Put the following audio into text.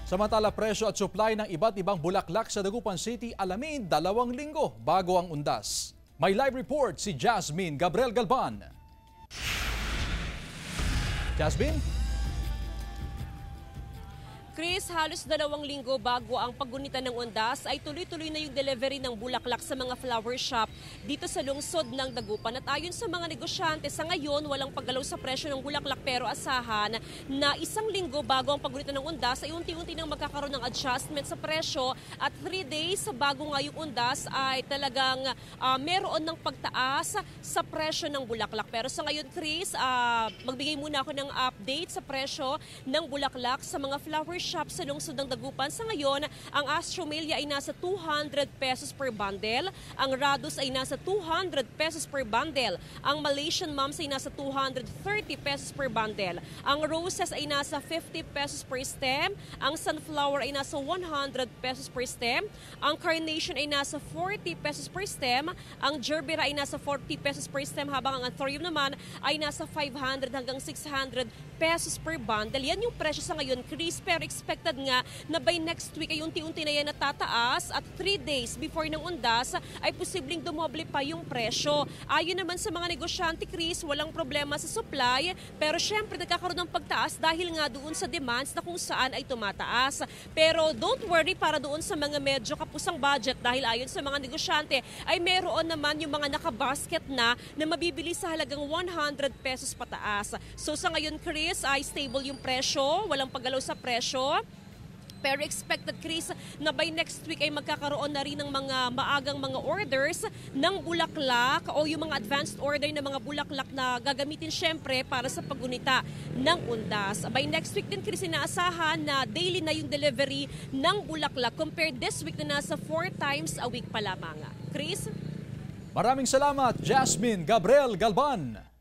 Samantala, presyo at supply ng iba't ibang bulaklak sa Dagupan City alamin 2 linggo bago ang undas. May live report si Jasmine Gabriel Galban. Jasmine? Chris, halos 2 linggo bago ang paggunitan ng undas ay tuloy-tuloy na yung delivery ng bulaklak sa mga flower shop dito sa lungsod ng Dagupan. At ayon sa mga negosyante, sa ngayon walang paggalaw sa presyo ng bulaklak pero asahan na 1 linggo bago ang paggunitan ng undas ay unti-unti nang magkakaroon ng adjustment sa presyo at 3 days bago nga yung undas ay talagang meron ng pagtaas sa presyo ng bulaklak. Pero sa ngayon, Chris, magbigay muna ako ng update sa presyo ng bulaklak sa mga flower shop sa lungsod ng Dagupan. Sa ngayon, ang Astromelia ay nasa 200 pesos per bundle, ang Radus ay nasa 200 pesos per bundle, ang Malaysian Mums ay nasa 230 pesos per bundle, ang Roses ay nasa 50 pesos per stem, ang Sunflower ay nasa 100 pesos per stem, ang Carnation ay nasa 40 pesos per stem, ang Gerbera ay nasa 40 pesos per stem, habang ang Anthurium naman ay nasa 500 hanggang 600 pesos per bundle. Yan yung presyo sa ngayon, Chris, pero expected nga na by next week ay unti-unti na yan natataas at 3 days before ng undas ay posibleng dumoble pa yung presyo. Ayon naman sa mga negosyante, Chris, walang problema sa supply pero syempre nagkakaroon ng pagtaas dahil nga doon sa demands na kung saan ay tumataas. Pero don't worry para doon sa mga medyo kapusang budget dahil ayon sa mga negosyante ay meron naman yung mga nakabasket na mabibili sa halagang 100 pesos pataas. So sa ngayon, Chris, ay stable yung presyo, walang paggalaw sa presyo. Pero expected, Chris, na by next week ay magkakaroon na rin ng mga maagang mga orders ng bulaklak o yung mga advanced order ng mga bulaklak na gagamitin syempre para sa paggunita ng undas. By next week din, Chris, inaasahan na daily na yung delivery ng bulaklak compared this week na nasa 4 times a week pa lamang. Chris? Maraming salamat, Jasmine Gabriel Galban.